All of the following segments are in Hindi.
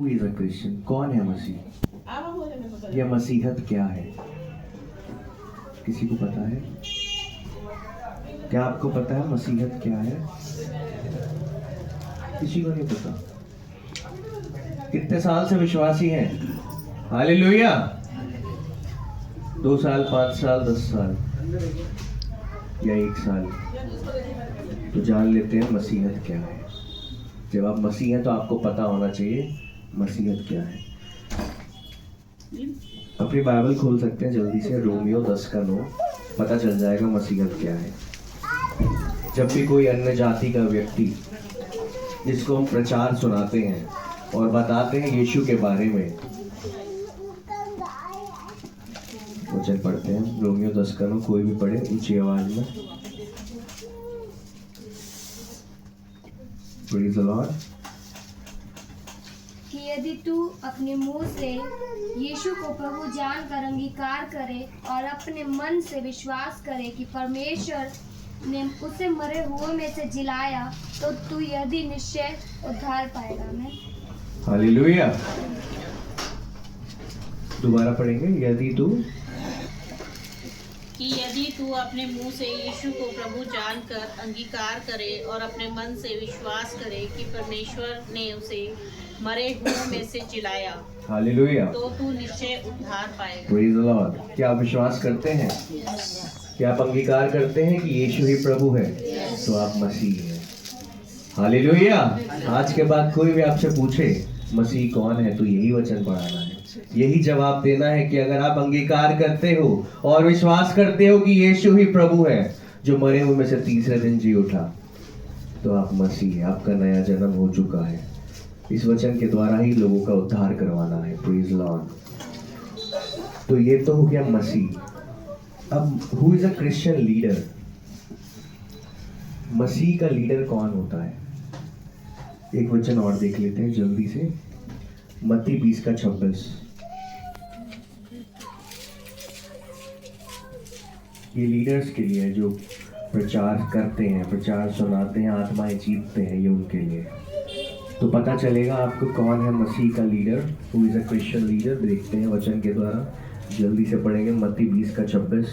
Who is a Christian? कौन है मसीह? यह मसीहत क्या है? किसी को पता है? क्या आपको पता है मसीहत क्या है? किसी को नहीं पता। कितने साल से विश्वासी हैं? हालेलुया। 2 साल, 5 साल, 10 साल या 1 साल, तो जान लेते हैं मसीहत क्या है। जब आप मसीह हैं तो आपको पता होना चाहिए मसीहत क्या है। अपनी बाइबल खोल सकते हैं जल्दी से, रोमियो 10:9, पता चल जाएगा मसीहत क्या है। जब भी कोई अन्य जाति का व्यक्ति जिसको हम प्रचार सुनाते हैं और बताते हैं यीशु के बारे में, वचन पढ़ते हैं रोमियो 10:9, कोई भी पढ़े ऊंची आवाज में। Praise the Lord. कि यदि तू अपने मुंह से यीशु को प्रभु जानकर अंगीकार करे और अपने मन से विश्वास करे कि परमेश्वर ने उसे मरे हुए में से जिलाया, तो तू यदि निश्चय उद्धार पाएगा। मैं हालेलुया। दोबारा पढ़ेंगे। यदि तू अपने मुंह से यीशु को प्रभु जानकर अंगीकार करे और अपने मन से विश्वास करे कि परमेश्वर ने उसे मरे हुए में से जिलाया, हालेलुया, तो तू निश्चय उद्धार पाएगा। Praise the Lord. क्या आप विश्वास करते हैं? क्या आप अंगीकार करते हैं कि यीशु ही प्रभु है? तो आप मसीह हैं। हालेलुया। आज के बाद कोई भी आपसे पूछे मसीह कौन है, तो यही वचन पढ़ाना है, यही जवाब देना है कि अगर आप अंगीकार करते हो और विश्वास करते हो कि यीशु ही प्रभु है जो मरे हुए में से तीसरे दिन जी उठा, तो आप मसीह है, आपका नया जन्म हो चुका है। इस वचन के द्वारा ही लोगों का उद्धार करवाना है। Praise Lord. तो ये तो हो गया मसीह। अब who is a Christian leader? मसीह का लीडर कौन होता है? एक वचन और देख लेते हैं जल्दी से, मत्ती 20:26। ये लीडर्स के लिए है जो प्रचार करते हैं, प्रचार सुनाते हैं, आत्माएं जीतते हैं, ये उनके लिए। तो पता चलेगा आपको कौन है मसीह का leader, who is a Christian leader. देखते हैं वचन के द्वारा, जल्दी से पढ़ेंगे मत्ती 20:26।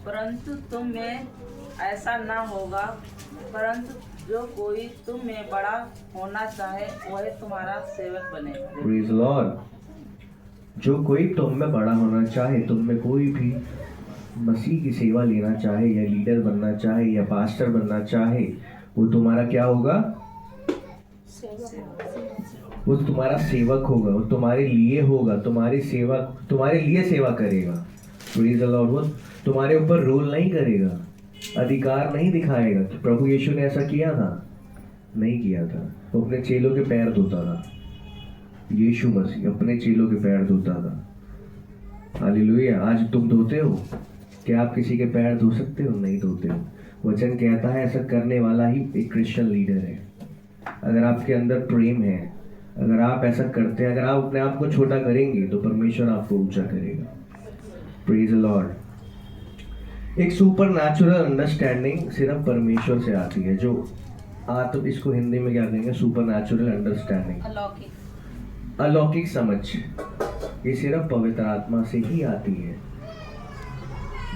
परंतु तुम में ऐसा ना होगा, परंतु जो कोई तुम में बड़ा होना चाहे वह तुम्हारा सेवक बने। Praise Lord. जो कोई तुम में बड़ा होना चाहे, तुम में कोई भी मसीह की सेवा लेना चाहे या लीडर बनना चाहे या पास्टर बनना चाहे, वो तुम्हारा क्या होगा? वो तुम्हारा सेवक होगा, वो तुम्हारे लिए होगा, तुम्हारी सेवा, तुम्हारे लिए सेवा करेगा। Praise the Lord. वो तुम्हारे ऊपर रूल नहीं करेगा, अधिकार नहीं दिखाएगा। तो प्रभु यीशु ने ऐसा किया था? नहीं किया था। वो अपने चेलों के पैर धोता था। यीशु मसीह अपने चेलों के पैर धोता था। हालेलुया। आज तुम धोते हो? क्या आप किसी के पैर धो सकते हो? नहीं धोते हो। वचन कहता है ऐसा करने वाला ही एक क्रिश्चियन लीडर है। अगर आपके अंदर प्रेम है, अगर आप ऐसा करते हैं, अगर आप अपने आप को छोटा करेंगे, तो परमेश्वर आपको ऊंचा करेगा। Praise the Lord. एक सुपर नेचुरल अंडरस्टैंडिंग सिर्फ परमेश्वर से आती है, जो तो इसको हिंदी में क्या कहेंगे? सुपर नेचुरल अंडरस्टैंडिंग, अलौकिक समझ। ये सिर्फ पवित्र आत्मा से ही आती है।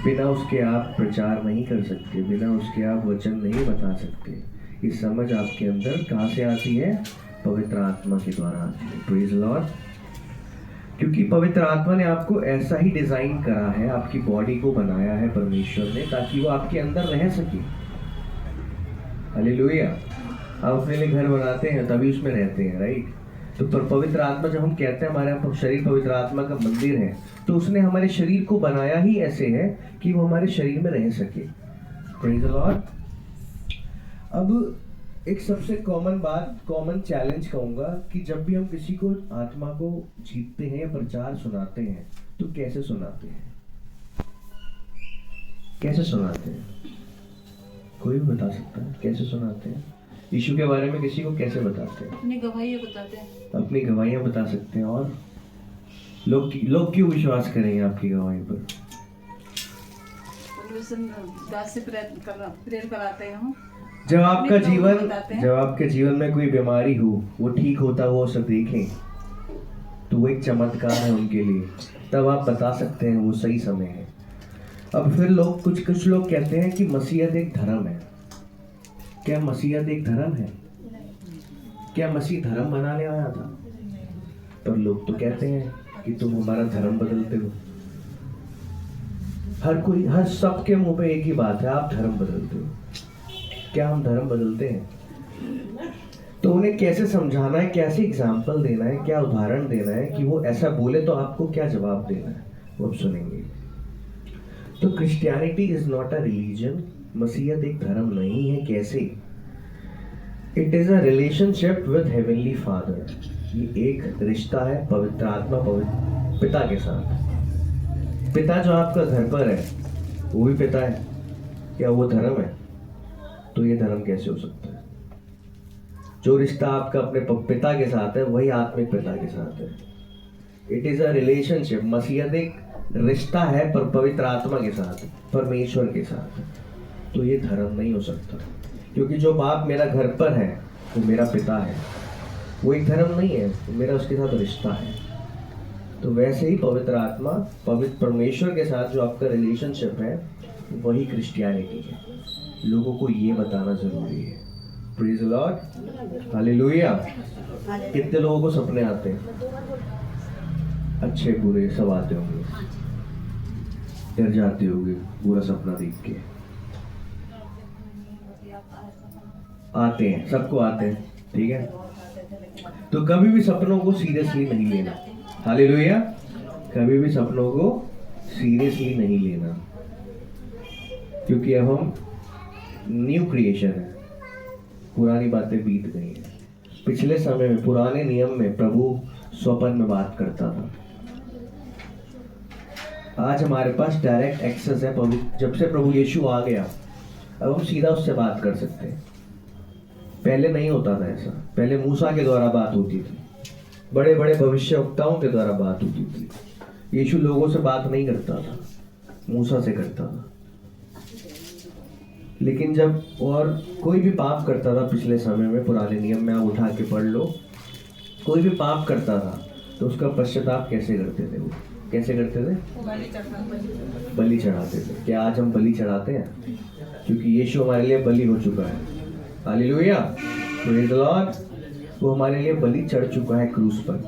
बिना उसके आप प्रचार नहीं कर सकते, बिना उसके आप वचन नहीं बता सकते। ये समझ आपके अंदर कहाँ से आती है? पवित्र आत्मा के द्वारा आती है। Praise Lord. क्योंकि पवित्र आत्मा ने आपको ऐसा ही डिजाइन करा है, आपकी बॉडी को बनाया है परमेश्वर ने, ताकि वो आपके अंदर रह सके। हालेलुया। आप अपने लिए घर बनाते हैं तभी उसमें रहते हैं, राइट? तो पवित्र आत्मा, जब हम कहते हैं हमारा शरीर पवित्र आत्मा का मंदिर है, तो उसने हमारे शरीर को बनाया ही ऐसे है कि वो हमारे शरीर में रह सके। Praise the Lord. अब एक सबसे कॉमन बात, कॉमन चैलेंज कहूँगा कि जब भी हम किसी को आत्मा को जीतते हैं या प्रचार सुनाते हैं, तो कैसे सुनाते हैं? कैसे सुनाते हैं? कोई भी बता सकता है कैसे सुनाते हैं? यीशु के बारे में किसी को कैसे बताते हैं? अपनी गवाहियाँ बताते हैं। अपनी गवाहियाँ बता सकते हैं। और लोग क्यों विश्वास करेंगे आपकी गवाही पर? प्रेयर कराते हैं। जब आपके जीवन में कोई बीमारी हो, वो ठीक होता हो, उसे देखें, तो वो एक चमत्कार है उनके लिए, तब आप बता सकते हैं वो सही समय है। अब फिर लोग कुछ लोग कहते हैं कि मसीहत एक धर्म है। क्या मसीहत एक धर्म है? क्या मसीह धर्म बनाने आया था? पर लोग तो कहते हैं कि तुम हमारा धर्म बदलते हो। हर सबके मुंह पे एक ही बात है, आप धर्म बदलते हो। क्या हम धर्म बदलते हैं? तो उन्हें कैसे समझाना है, कैसे एग्जाम्पल देना है, क्या उदाहरण देना है कि वो ऐसा बोले तो आपको क्या जवाब देना है, वो अब सुनेंगे। तो Christianity is not a religion, मसीहत एक धर्म नहीं है। कैसे? It is a relationship with heavenly father. ये एक रिश्ता है पवित्र आत्मा पिता के साथ। पिता जो आपका घर पर है वो भी पिता है, क्या वो धर्म है? तो ये धर्म कैसे हो सकता है? जो रिश्ता आपका अपने पिता के साथ है वही आत्मिक पिता के साथ है। It is a relationship. मसीहत एक रिश्ता है पर पवित्र आत्मा के साथ, परमेश्वर के साथ। तो ये धर्म नहीं हो सकता, क्योंकि जो बाप मेरा घर पर है वो मेरा पिता है, वो एक धर्म नहीं है, वो मेरा उसके साथ रिश्ता है। तो वैसे ही पवित्र आत्मा पवित्र परमेश्वर के साथ जो आपका रिलेशनशिप है वही क्रिश्चियनिटी है। लोगों को ये बताना जरूरी है। Praise the Lord, hallelujah. कितने लोगों को सपने आते हैं? अच्छे बुरे सब आते होंगे, डर जाते होंगे बुरा सपना देख के। आते हैं, सबको आते हैं, ठीक है। तो कभी भी सपनों को सीरियसली नहीं लेना। हालेलुया। कभी भी सपनों को सीरियसली नहीं लेना, क्योंकि अब हम न्यू क्रिएशन है, पुरानी बातें बीत गई हैं। पिछले समय में पुराने नियम में प्रभु स्वप्न में बात करता था। आज हमारे पास डायरेक्ट एक्सेस है। जब से प्रभु यीशु आ गया अब हम सीधा उससे बात कर सकते हैं। पहले नहीं होता था ऐसा। पहले मूसा के द्वारा बात होती थी, बड़े बड़े भविष्यवक्ताओं के द्वारा बात होती थी। यीशु लोगों से बात नहीं करता था, मूसा से करता था। लेकिन जब और कोई भी पाप करता था पिछले समय में, पुराने नियम में आप उठा के पढ़ लो, कोई भी पाप करता था तो उसका पश्चाताप कैसे करते थे? वो कैसे करते थे? बलि चढ़ाते थे। क्या आज हम बलि चढ़ाते हैं? क्योंकि यीशु हमारे लिए बलि हो चुका है। Hallelujah, praise the Lord. वो हमारे लिए बलि चढ़ चुका है क्रूस पर।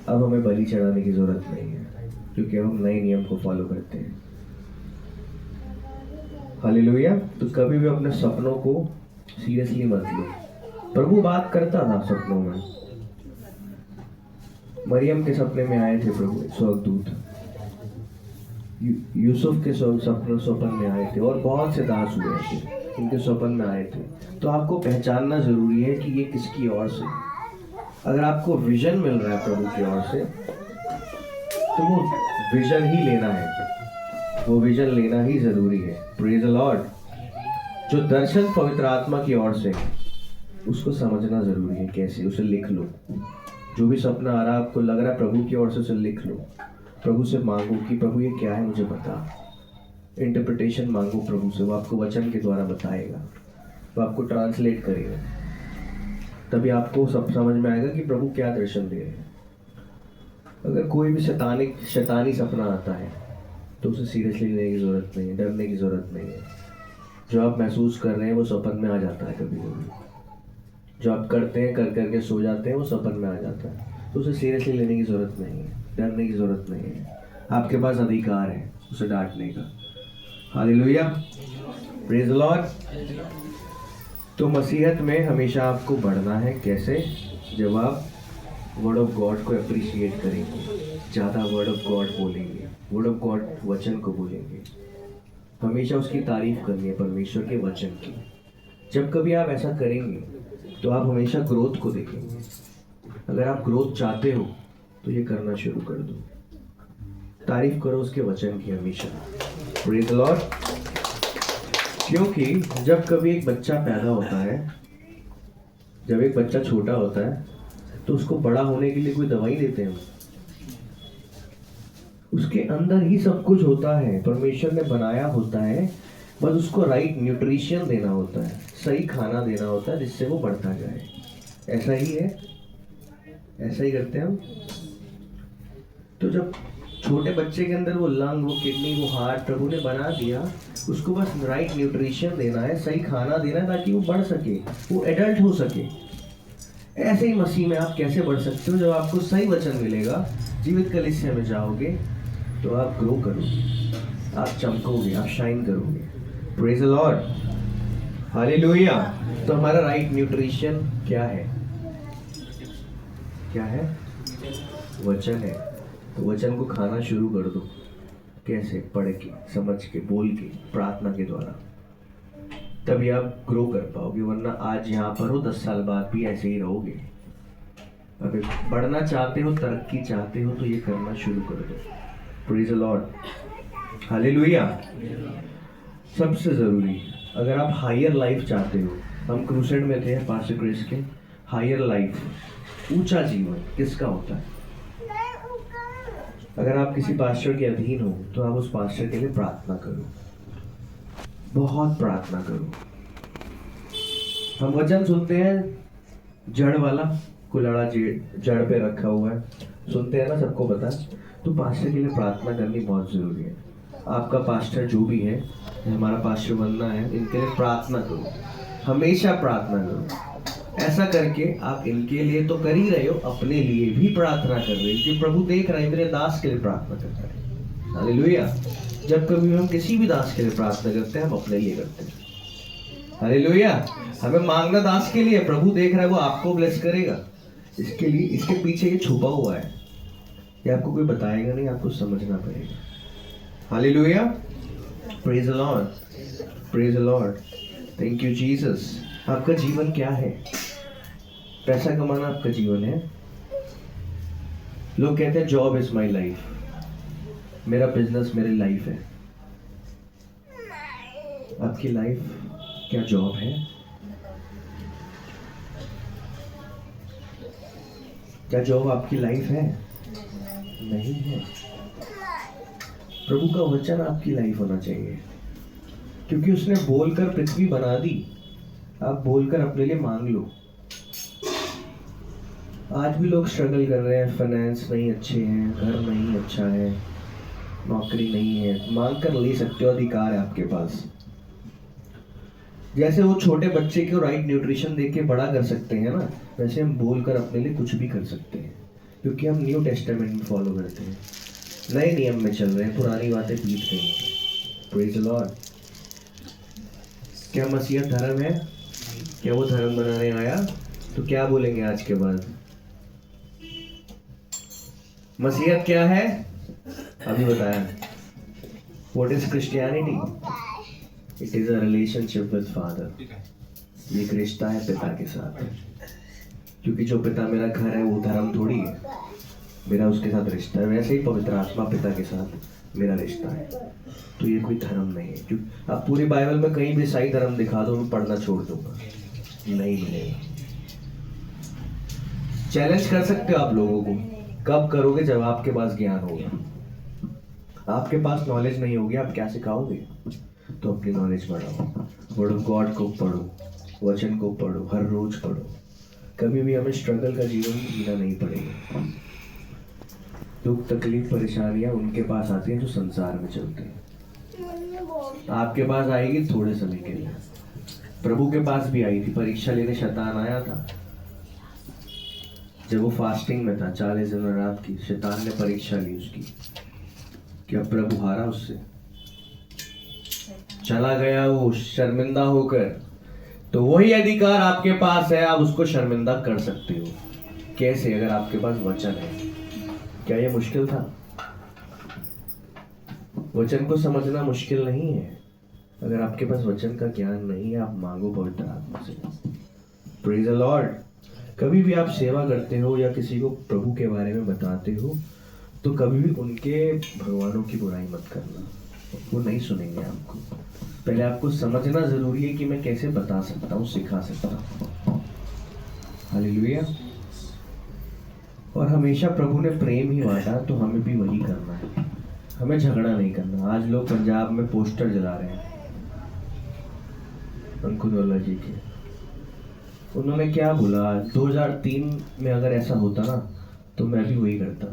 अब हमें बलि चढ़ाने की जरूरत नहीं है, क्योंकि हम नए नियम को फॉलो करते हैं। हालेलुया। तो कभी भी अपने सपनों को सीरियसली मत लो। प्रभु बात करता था सपनों में। मरियम के सपने में आए थे प्रभु स्वर्गदूत, यूसुफ के स्वप्न में आए थे, और बहुत से दास हुए थे, उनके स्वप्न में आए थे। तो आपको पहचानना जरूरी है कि ये किसकी ओर से। अगर आपको विजन मिल रहा है प्रभु की ओर से तो वो विजन ही लेना है, वो विजन लेना ही जरूरी है। Praise the Lord. जो दर्शन पवित्र आत्मा की ओर से उसको समझना जरूरी है। कैसे? उसे लिख लो। जो भी सपना आ रहा है, आपको लग रहा है प्रभु की ओर से, उसे लिख लो। प्रभु से मांगो कि प्रभु ये क्या है, मुझे बता। इंटरप्रिटेशन मांगो प्रभु से, वो आपको वचन के द्वारा बताएगा, वो आपको ट्रांसलेट करेगा। तभी आपको सब समझ में आएगा कि प्रभु क्या दर्शन दे रहे हैं। अगर कोई भी शैतानी सपना आता है तो उसे सीरियसली लेने की ज़रूरत नहीं है, डरने की ज़रूरत नहीं है। जो आप महसूस कर रहे हैं वो सपन में आ जाता है। कभी कभी जो आप करते हैं, कर करके सो जाते हैं, वो सपन में आ जाता है। तो उसे सीरियसली लेने की ज़रूरत नहीं है, डरने की ज़रूरत नहीं है। आपके पास अधिकार है उसे डांटने का। Hallelujah, praise the Lord. तो मसीहत में हमेशा आपको बढ़ना है। कैसे? जब आप वर्ड ऑफ गॉड को अप्रिशिएट करेंगे, ज़्यादा वर्ड ऑफ गॉड बोलेंगे, वर्ड ऑफ गॉड वचन को बोलेंगे, हमेशा उसकी तारीफ करनी है, परमेश्वर के वचन की। जब कभी आप ऐसा करेंगे तो आप हमेशा ग्रोथ को देखेंगे। अगर आप ग्रोथ चाहते हो तो ये करना शुरू कर दो, तारीफ करो उसके वचन की हमेशा। Praise the Lord. क्योंकि जब कभी एक बच्चा पैदा होता है, जब एक बच्चा छोटा होता है तो उसको बड़ा होने के लिए कोई दवाई देते हैं? उसके अंदर ही सब कुछ होता है, परमेश्वर ने बनाया होता है, बस उसको राइट न्यूट्रिशन देना होता है, सही खाना देना होता है, जिससे वो बढ़ता जाए। ऐसा ही है, ऐसा ही करते हैं हम। तो जब छोटे बच्चे के अंदर वो लंग, वो किडनी, वो हार्ट प्रभु ने बना दिया, उसको बस राइट न्यूट्रिशन देना है, सही खाना देना है ताकि वो बढ़ सके, वो एडल्ट हो सके। ऐसे ही मसीह में आप कैसे बढ़ सकते हो? जब आपको सही वचन मिलेगा, जीवित कलीसिया में जाओगे तो आप ग्रो करोगे, आप चमकोगे, आप शाइन करोगे। Praise the Lord, hallelujah. तो हमारा राइट न्यूट्रिशन क्या है? क्या है? वचन है। तो वचन को खाना शुरू कर दो। कैसे? पढ़ के, समझ के, बोल के, प्रार्थना के द्वारा, तभी आप ग्रो कर पाओगे। वरना आज यहाँ पर हो, 10 साल बाद भी ऐसे ही रहोगे। अगर बढ़ना चाहते हो, तरक्की चाहते हो, तो ये करना शुरू कर दो। Praise the Lord, hallelujah. सबसे ज़रूरी, अगर आप हायर लाइफ चाहते हो, हम क्रूसेड में थे पास्टर क्रिस के, हायर लाइफ, ऊंचा जीवन किसका होता है? अगर आप किसी पास्टर के अधीन हो तो आप उस पास्टर के लिए प्रार्थना करो, बहुत प्रार्थना करो। हम वचन सुनते हैं, जड़ वाला कुल्हाड़ा जड़ पे रखा हुआ है, सुनते हैं ना, सबको पता है। तो पास्टर के लिए प्रार्थना करनी बहुत ज़रूरी है। आपका पास्टर जो भी है, हमारा पास्टर बनना है, इनके लिए प्रार्थना करो, हमेशा प्रार्थना करो। ऐसा करके आप इनके लिए तो कर ही रहे हो, अपने लिए भी प्रार्थना कर रहे हो कि प्रभु देख रहे हैं, मेरे दास के लिए प्रार्थना कर रहे हैं। हालेलुया। जब कभी हम किसी भी दास के लिए प्रार्थना करते हैं, हम अपने लिए करते हैं। हालेलुया। हमें मांगना दास के लिए, प्रभु देख रहा है, वो आपको ब्लेस करेगा। इसके लिए, इसके पीछे ये छुपा हुआ है, ये आपको कोई बताएगा नहीं, आपको समझना पड़ेगा। Hallelujah. Praise the Lord, praise the Lord. Thank you Jesus. आपका जीवन क्या है? पैसा कमाना आपका जीवन है? लोग कहते हैं जॉब इज माई लाइफ, मेरा बिजनेस मेरी लाइफ है। आपकी लाइफ क्या जॉब है? क्या जॉब आपकी लाइफ है? नहीं है। प्रभु का वचन आपकी लाइफ होना चाहिए, क्योंकि उसने बोलकर पृथ्वी बना दी। आप बोलकर अपने लिए मांग लो। आज भी लोग स्ट्रगल कर रहे हैं, फाइनेंस नहीं अच्छे हैं, घर नहीं अच्छा है, नौकरी नहीं है। मांग कर ले सकते हो, अधिकार है आपके पास। जैसे वो छोटे बच्चे को राइट न्यूट्रिशन दे के बड़ा कर सकते हैं ना, वैसे हम बोलकर अपने लिए कुछ भी कर सकते हैं, क्योंकि हम न्यू टेस्टामेंट में फॉलो करते हैं, नए नियम में चल रहे हैं, पुरानी बातें बीत गई हैं। Praise the Lord. क्या मसीह धर्म है? क्या वो धर्म बनाने आया? तो क्या बोलेंगे आज के बाद? मसीहत क्या है? अभी बताया। What is Christianity? It is a relationship with Father. ये एक रिश्ता है पिता के साथ। क्योंकि जो पिता मेरा घर है वो धर्म थोड़ी है, मेरा उसके साथ रिश्ता है। वैसे ही पवित्र आत्मा पिता के साथ मेरा रिश्ता है। तो ये कोई धर्म नहीं है। क्योंकि आप पूरी बाइबल में कहीं भी ईसाई धर्म दिखा दो, मैं पढ़ना छोड़ दूंगा, नहीं मिलेगा। चैलेंज कर सकते हो आप लोगों को, कब करोगे? जब आपके पास ज्ञान होगा। आपके पास नॉलेज नहीं होगी, आप क्या सिखाओगे? तो अपनी नॉलेज बढ़ाओ, वर्ड ऑफ गॉड को पढ़ो, वचन को पढ़ो, हर रोज पढ़ो। कभी भी हमें स्ट्रगल का जीवन जीना नहीं पड़ेगा। दुख तकलीफ परेशानियां उनके पास आती हैं जो संसार में चलते हैं, आपके पास आएगी थोड़े समय के लिए। प्रभु के पास भी आई थी, परीक्षा लेने शैतान आया था। जब वो फास्टिंग में था 40 दिन रात की, शैतान ने परीक्षा ली उसकी, क्या प्रभु हारा उससे? चला गया वो शर्मिंदा होकर। तो वही अधिकार आपके पास है, आप उसको शर्मिंदा कर सकते हो। कैसे? अगर आपके पास वचन है। क्या ये मुश्किल था? वचन को समझना मुश्किल नहीं है। अगर आपके पास वचन का ज्ञान नहीं है, आप मांगो पवित्र आत्मा से। Praise the Lord. कभी भी आप सेवा करते हो या किसी को प्रभु के बारे में बताते हो, तो कभी भी उनके भगवानों की बुराई मत करना, वो नहीं सुनेंगे आपको। पहले आपको समझना जरूरी है कि मैं कैसे बता सकता हूँ, सिखा सकता हूँ। हालेलुया। और हमेशा प्रभु ने प्रेम ही बांटा, तो हमें भी वही करना है, हमें झगड़ा नहीं करना। आज लोग पंजाब में पोस्टर जला रहे हैं अंकुरवाला जी के। उन्होंने क्या बोला? 2003 में अगर ऐसा होता ना, तो मैं भी वही करता।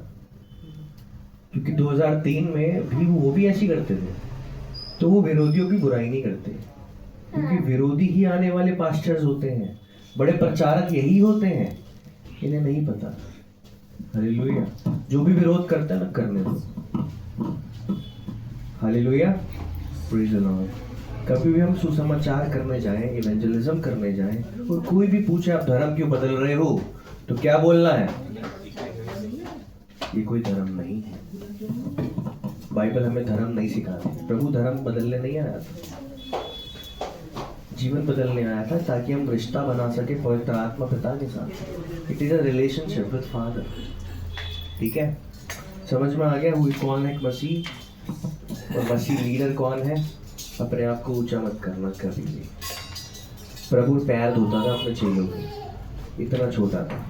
क्योंकि 2003 में भी वो भी ऐसी करते थे, तो वो विरोधियों की बुराई नहीं करते, क्योंकि विरोधी ही आने वाले पास्टर्स होते हैं, बड़े प्रचारक यही होते हैं, इन्हें नहीं पता। हालेलुया। जो भी विरोध करता है ना, करने दो। Hallelujah, praise the Lord. कभी भी हम सुसमाचार करने जाएं, इवेंजलिज्म करने जाएं, और कोई भी पूछे आप धर्म क्यों बदल रहे हो, तो क्या बोलना है? ये कोई धर्म नहीं है। बाइबल हमें धर्म नहीं सिखाती। प्रभु धर्म बदलने नहीं आया था, जीवन बदलने आया था, ताकि हम रिश्ता बना सके पवित्र आत्मा पिता के साथ। It is a relationship with father. ठीक है, समझ में आ गया हुई कौन है एक मसीह, और मसीह लीडर कौन है? अपने आप को ऊंचा मत करना कभी भी। प्रभु पैर धोता था अपने चेलों के, इतना छोटा था।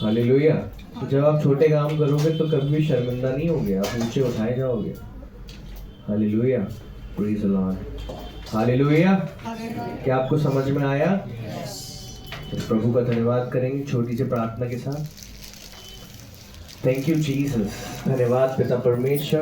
हालेलुया। तो जब आप छोटे काम करोगे तो कभी भी शर्मिंदा नहीं होगे, आप ऊंचे उठाए जाओगे। Hallelujah, praise the Lord. Hallelujah. क्या आपको समझ में आया? तो प्रभु का धन्यवाद करेंगे छोटी सी प्रार्थना के साथ। Thank you Jesus. धन्यवाद पिता परमेश्वर।